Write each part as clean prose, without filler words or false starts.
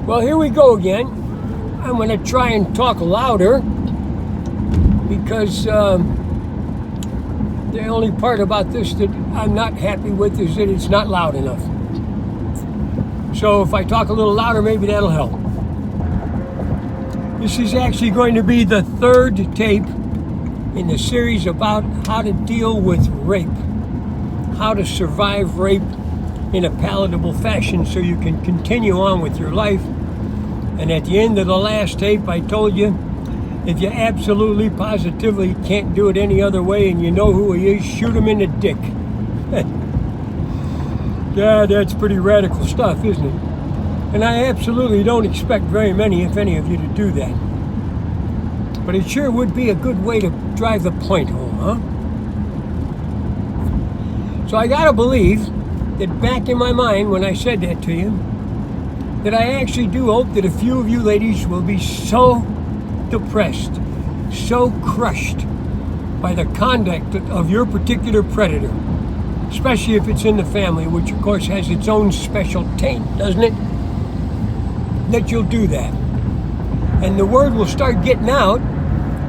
Well, here we go again. I'm going to try and talk louder because the only part about this that I'm not happy with is that it's not loud enough. So if I talk a little louder, maybe that'll help. This is actually going to be the third tape in the series about how to deal with rape, how to survive rape in a palatable fashion so you can continue on with your life. And at the end of the last tape, I told you, if you absolutely, positively can't do it any other way and you know who he is, shoot him in the dick. Yeah, that's pretty radical stuff, isn't it? And I absolutely don't expect very many, if any of you, to do that. But it sure would be a good way to drive the point home, huh? So I gotta believe that back in my mind when I said that to you, that I actually do hope that a few of you ladies will be so depressed, so crushed by the conduct of your particular predator, especially if it's in the family, which of course has its own special taint, doesn't it? That you'll do that. And the word will start getting out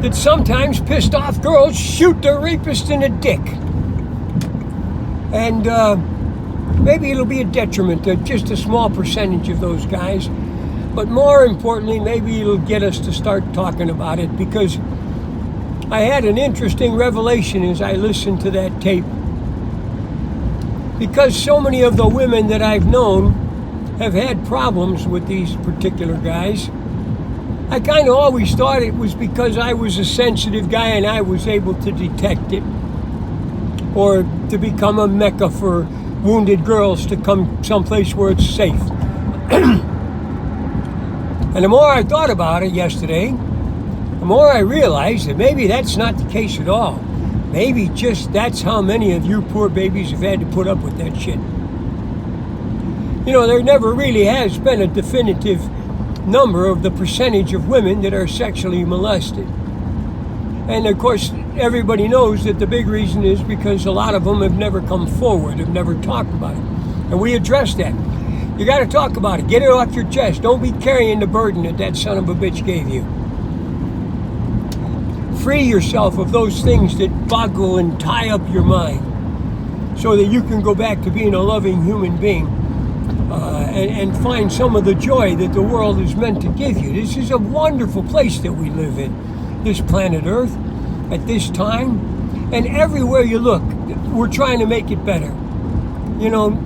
that sometimes pissed off girls shoot their rapist in the dick. And maybe it'll be a detriment to just a small percentage of those guys. But more importantly, maybe it'll get us to start talking about it, because I had an interesting revelation as I listened to that tape. Because so many of the women that I've known have had problems with these particular guys, I kind of always thought it was because I was a sensitive guy and I was able to detect it, or to become a mecca for wounded girls to come someplace where it's safe. And the more I thought about it yesterday, the more I realized that maybe that's not the case at all. Maybe just that's how many of you poor babies have had to put up with that shit. You know, there never really has been a definitive number of the percentage of women that are sexually molested. And of course, everybody knows that the big reason is because a lot of them have never come forward, have never talked about it. And we address that. You got to talk about it. Get it off your chest. Don't be carrying the burden that son of a bitch gave you. Free yourself of those things that boggle and tie up your mind so that you can go back to being a loving human being and find some of the joy that the world is meant to give you. This is a wonderful place that we live in, this planet Earth, at this time. And everywhere you look, we're trying to make it better. You know,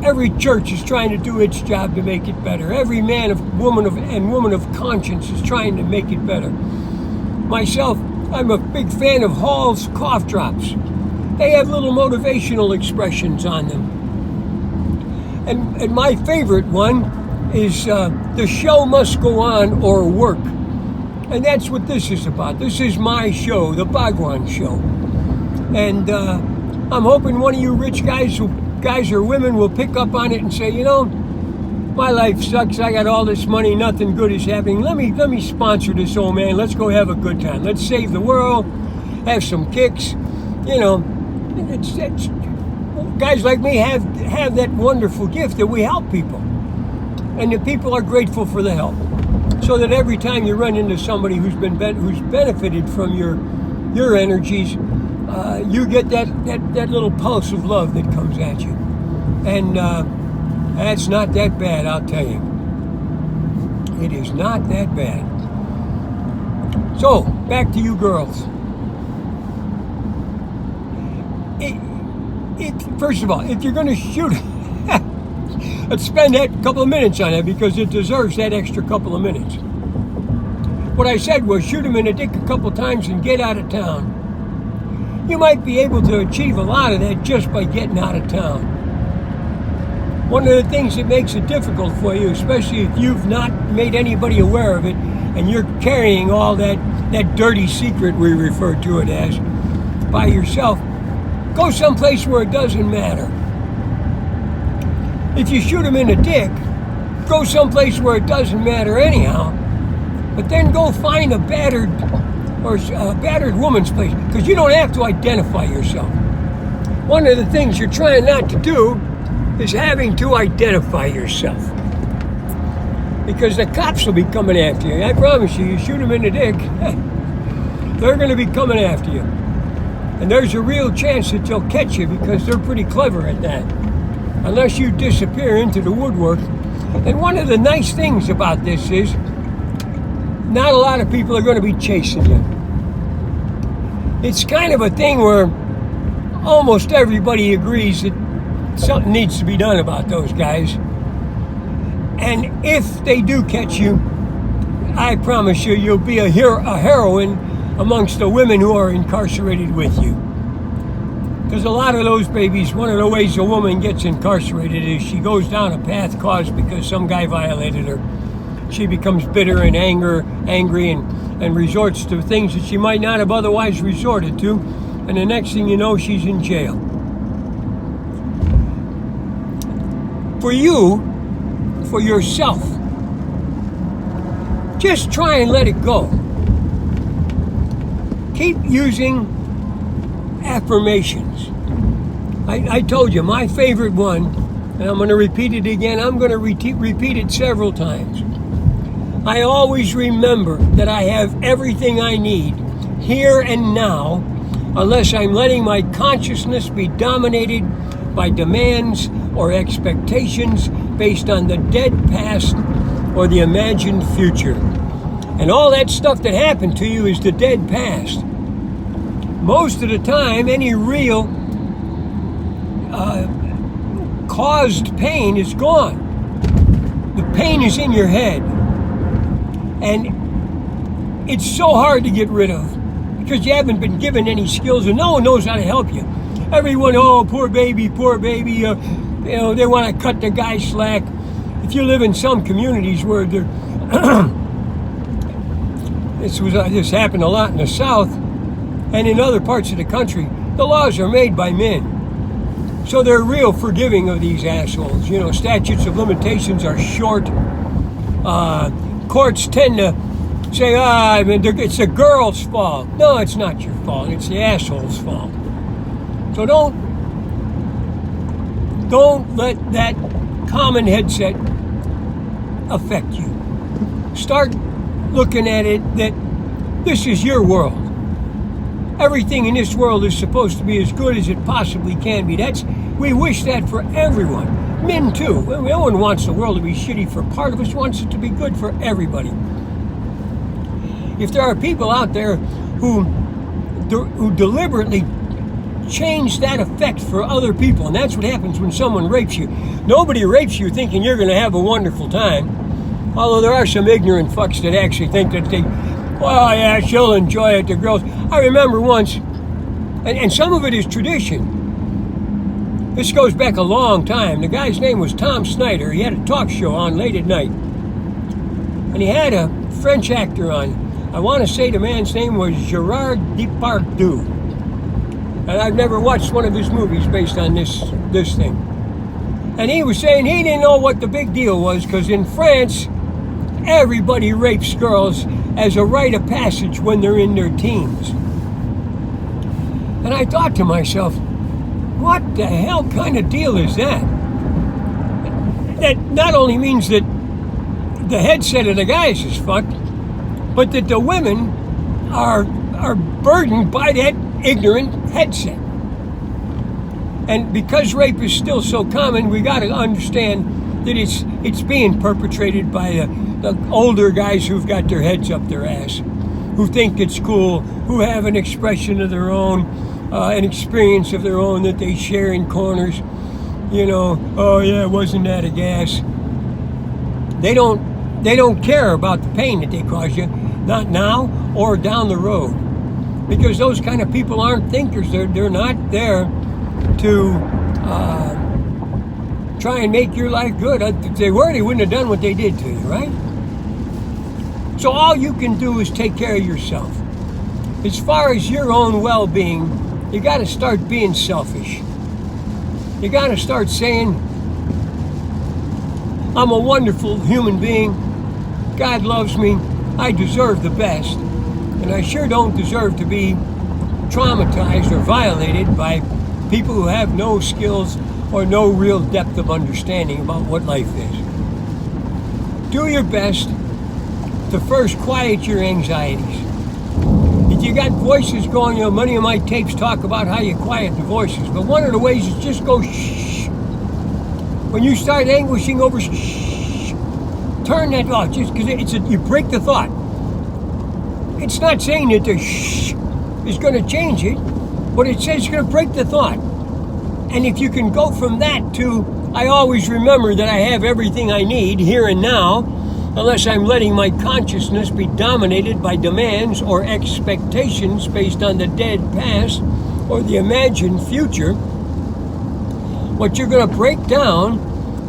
every church is trying to do its job to make it better. Every man and woman of conscience is trying to make it better. Myself, I'm a big fan of Hall's cough drops. They have little motivational expressions on them. And my favorite one is the show must go on or work. And that's what this is about. This is my show, the Bhagwan show. And I'm hoping one of you rich guys or women will pick up on it and say, you know, my life sucks. I got all this money. Nothing good is happening. Let me sponsor this old man. Let's go have a good time. Let's save the world. Have some kicks. You know, it's guys like me have that wonderful gift that we help people, and the people are grateful for the help. So that every time you run into somebody who's benefited from your energies, you get that little pulse of love that comes at you, and that's not that bad, I'll tell you. It is not that bad. So back to you girls. First of all, if you're going to shoot, let's spend that couple of minutes on it because it deserves that extra couple of minutes. What I said was shoot him in the dick a couple times and get out of town. You might be able to achieve a lot of that just by getting out of town. One of the things that makes it difficult for you, especially if you've not made anybody aware of it and you're carrying all that dirty secret we refer to it as by yourself, go someplace where it doesn't matter. If you shoot him in the dick, go someplace where it doesn't matter anyhow, but then go find a battered woman's place, because you don't have to identify yourself. One of the things you're trying not to do is having to identify yourself. Because the cops will be coming after you. I promise you, you shoot them in the dick, they're going to be coming after you. And there's a real chance that they'll catch you because they're pretty clever at that. Unless you disappear into the woodwork. And one of the nice things about this is not a lot of people are going to be chasing you. It's kind of a thing where almost everybody agrees that something needs to be done about those guys. And if they do catch you, I promise you, you'll be a heroine amongst the women who are incarcerated with you. Because a lot of those babies, one of the ways a woman gets incarcerated is she goes down a path caused because some guy violated her. She becomes bitter and angry and resorts to things that she might not have otherwise resorted to. And the next thing you know, she's in jail. For you, for yourself, just try and let it go. Keep using affirmations. I told you, my favorite one, and I'm going to repeat it again, I'm going to repeat it several times. I always remember that I have everything I need here and now, unless I'm letting my consciousness be dominated by demands or expectations based on the dead past or the imagined future. And all that stuff that happened to you is the dead past. Most of the time, any real caused pain is gone. The pain is in your head. And it's so hard to get rid of because you haven't been given any skills and no one knows how to help you. Everyone, oh, poor baby, they want to cut the guy slack. If you live in some communities where there, this happened a lot in the South and in other parts of the country, the laws are made by men. So they're real forgiving of these assholes. You know, statutes of limitations are short. Courts tend to say, it's the girl's fault. No, it's not your fault. It's the asshole's fault. So don't let that common headset affect you. Start looking at it that this is your world. Everything in this world is supposed to be as good as it possibly can be. We wish that for everyone. Men too. No one wants the world to be shitty for part of us, wants it to be good for everybody. If there are people out there who deliberately change that effect for other people, and that's what happens when someone rapes you. Nobody rapes you thinking you're going to have a wonderful time, although there are some ignorant fucks that actually think that well, yeah, she'll enjoy it, the girls. I remember once, and some of it is tradition. This goes back a long time. The guy's name was Tom Snyder. He had a talk show on late at night, and he had a French actor on. I want to say the man's name was Gerard Depardieu. And I've never watched one of his movies based on this thing. And he was saying he didn't know what the big deal was because in France, everybody rapes girls as a rite of passage when they're in their teens. And I thought to myself, what the hell kind of deal is that? That not only means that the headset of the guys is fucked, but that the women are burdened by that ignorant headset. And because rape is still so common, we got to understand that it's being perpetrated by the older guys who've got their heads up their ass, who think it's cool, who have an expression of their own, an experience of their own that they share in corners. You know, oh yeah, wasn't that a gas? They don't care about the pain that they cause you, not now or down the road. Because those kind of people aren't thinkers. They're not there to try and make your life good. If they were, they wouldn't have done what they did to you, right? So all you can do is take care of yourself. As far as your own well-being, you got to start being selfish. You got to start saying, I'm a wonderful human being. God loves me. I deserve the best. And I sure don't deserve to be traumatized or violated by people who have no skills or no real depth of understanding about what life is. do your best to first quiet your anxieties. If you got voices going, many of my tapes talk about how you quiet the voices, but one of the ways is just go shh. When you start anguishing over shh, turn that off, just because you break the thought. It's not saying that the shh is going to change it, but it says it's going to break the thought. And if you can go from that to, I always remember that I have everything I need here and now, unless I'm letting my consciousness be dominated by demands or expectations based on the dead past or the imagined future, what you're going to break down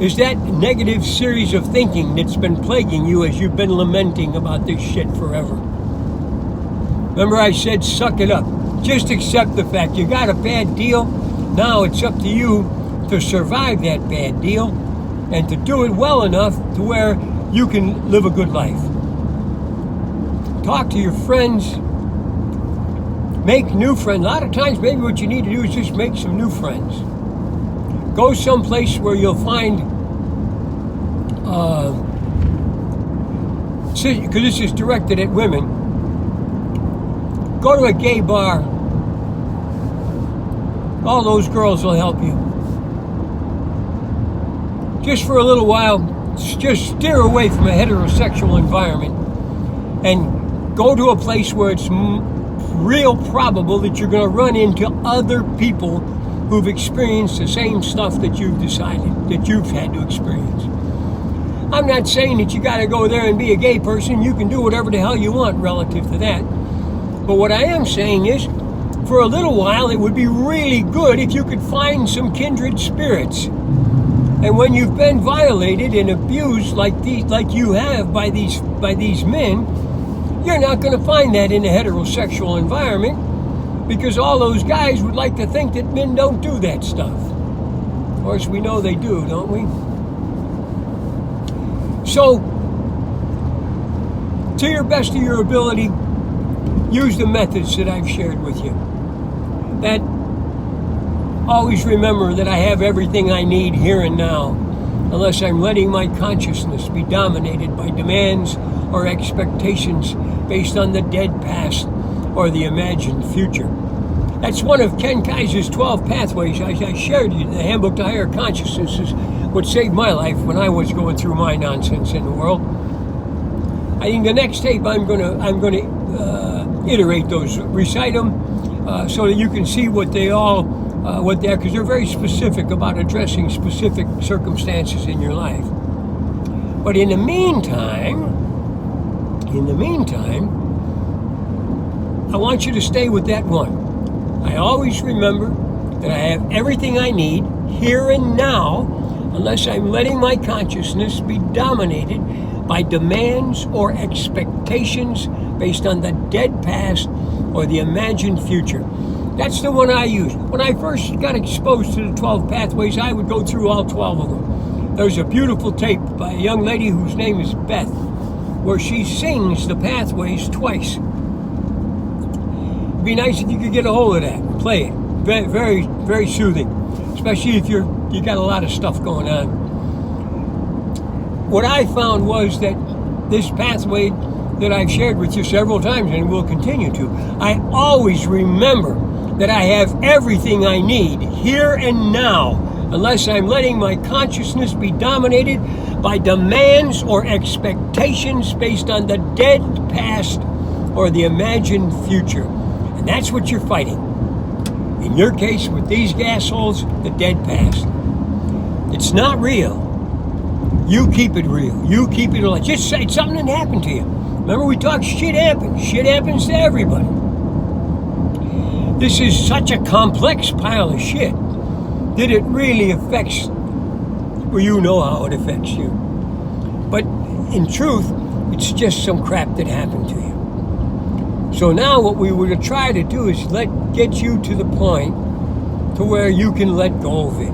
is that negative series of thinking that's been plaguing you as you've been lamenting about this shit forever. Remember I said, suck it up. Just accept the fact you got a bad deal. Now it's up to you to survive that bad deal and to do it well enough to where you can live a good life. Talk to your friends. Make new friends. A lot of times maybe what you need to do is just make some new friends. Go someplace where you'll find, because this is directed at women, go to a gay bar. All those girls will help you. Just for a little while, just steer away from a heterosexual environment and go to a place where it's real probable that you're going to run into other people who've experienced the same stuff that you've decided, that you've had to experience. I'm not saying that you got to go there and be a gay person. You can do whatever the hell you want relative to that. But what I am saying is, for a little while, it would be really good if you could find some kindred spirits. And when you've been violated and abused like you have by these men, you're not going to find that in a heterosexual environment, because all those guys would like to think that men don't do that stuff. Of course, we know they do, don't we? So, to your best of your ability, use the methods that I've shared with you. That always remember that I have everything I need here and now, unless I'm letting my consciousness be dominated by demands or expectations based on the dead past or the imagined future. That's one of Ken Kaiser's 12 pathways. I shared you. The Handbook to Higher Consciousness is what saved my life when I was going through my nonsense in the world. I think the next tape I'm going to iterate those, recite them, so that you can see what they are, because they're very specific about addressing specific circumstances in your life. But in the meantime, I want you to stay with that one. I always remember that I have everything I need here and now, unless I'm letting my consciousness be dominated by demands or expectations based on the dead past or the imagined future. That's the one I use. When I first got exposed to the 12 pathways, I would go through all 12 of them. There's a beautiful tape by a young lady whose name is Beth, where she sings the pathways twice. It'd be nice if you could get a hold of that and play it. Very, very, very soothing, especially if you got a lot of stuff going on. What I found was that this pathway that I've shared with you several times and will continue to, I always remember that I have everything I need here and now, unless I'm letting my consciousness be dominated by demands or expectations based on the dead past or the imagined future. And that's what you're fighting. In your case, with these assholes, the dead past. It's not real. You keep it real. You keep it alive. Just say something that happened to you. Remember, we talked shit happens. Shit happens to everybody. This is such a complex pile of shit that it really affects, well, you know how it affects you. But in truth, it's just some crap that happened to you. So now what we were to try to do is get you to the point to where you can let go of it.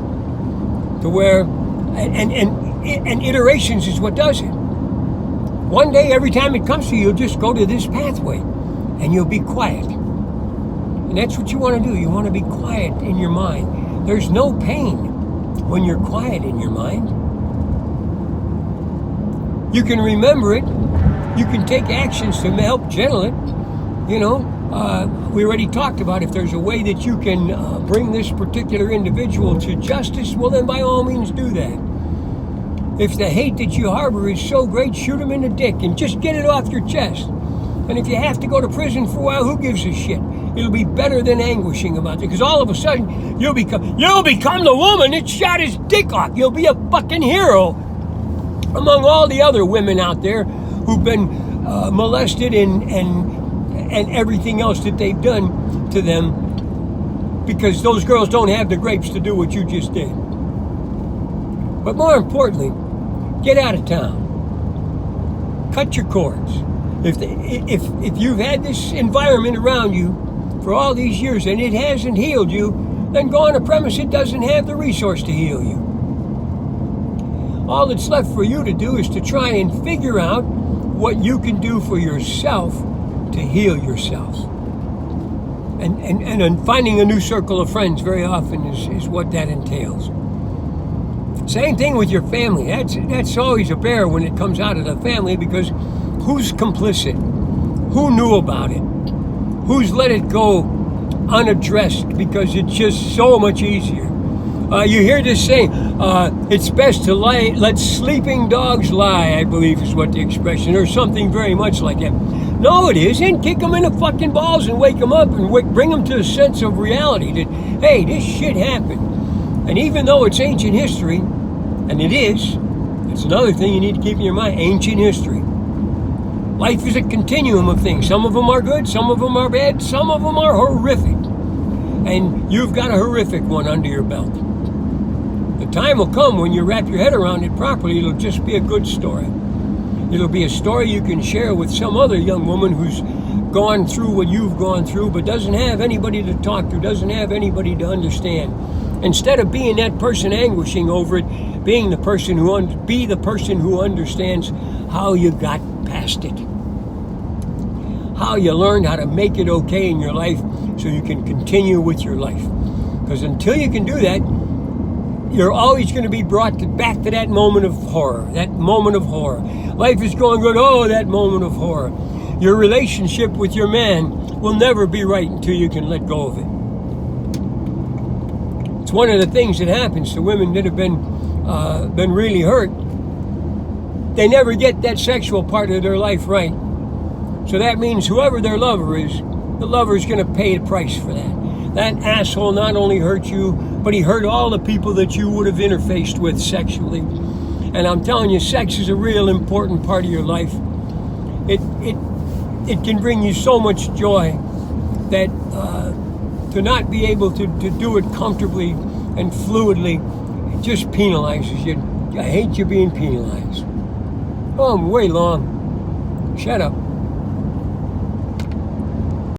To where, and iterations is what does it. One day, every time it comes to you, you'll just go to this pathway and you'll be quiet. And that's what you want to do. You want to be quiet in your mind. There's no pain when you're quiet in your mind. You can remember it. You can take actions to help gentle it. We already talked about if there's a way that you can bring this particular individual to justice, well then by all means do that. If the hate that you harbor is so great, shoot him in the dick and just get it off your chest. And if you have to go to prison for a while, who gives a shit? It'll be better than anguishing about it, because all of a sudden you'll become the woman that shot his dick off. You'll be a fucking hero among all the other women out there who've been molested and everything else that they've done to them, because those girls don't have the grapes to do what you just did. But more importantly, get out of town. Cut your cords. If you've had this environment around you for all these years and it hasn't healed you, then go on a premise it doesn't have the resource to heal you. All that's left for you to do is to try and figure out what you can do for yourself to heal yourself. And finding a new circle of friends very often is what that entails. Same thing with your family. That's always a bear when it comes out of the family, because who's complicit? Who knew about it? Who's let it go unaddressed because it's just so much easier? You hear this saying, it's best to let sleeping dogs lie, I believe is what the expression, or something very much like that. No, it isn't. Kick them in the fucking balls and wake them up and bring them to a sense of reality that, hey, this shit happened. And even though it's ancient history, and it is, that's another thing you need to keep in your mind, ancient history. Life is a continuum of things. Some of them are good, some of them are bad, some of them are horrific. And you've got a horrific one under your belt. The time will come when you wrap your head around it properly, it'll just be a good story. It'll be a story you can share with some other young woman who's gone through what you've gone through, but doesn't have anybody to talk to, doesn't have anybody to understand. Instead of being that person anguishing over it, be the person who understands how you got past it. How you learned how to make it okay in your life so you can continue with your life. Because until you can do that, you're always going to be brought back to that moment of horror. That moment of horror. Life is going good. Oh, that moment of horror. Your relationship with your man will never be right until you can let go of it. It's one of the things that happens to women that have been really hurt. They never get that sexual part of their life right. So that means whoever their lover is, the lover is going to pay the price for that. That asshole not only hurt you, but he hurt all the people that you would have interfaced with sexually. And I'm telling you, sex is a real important part of your life. It can bring you so much joy that to not be able to do it comfortably and fluidly, it just penalizes you. I hate you being penalized. Oh, I'm way long. Shut up.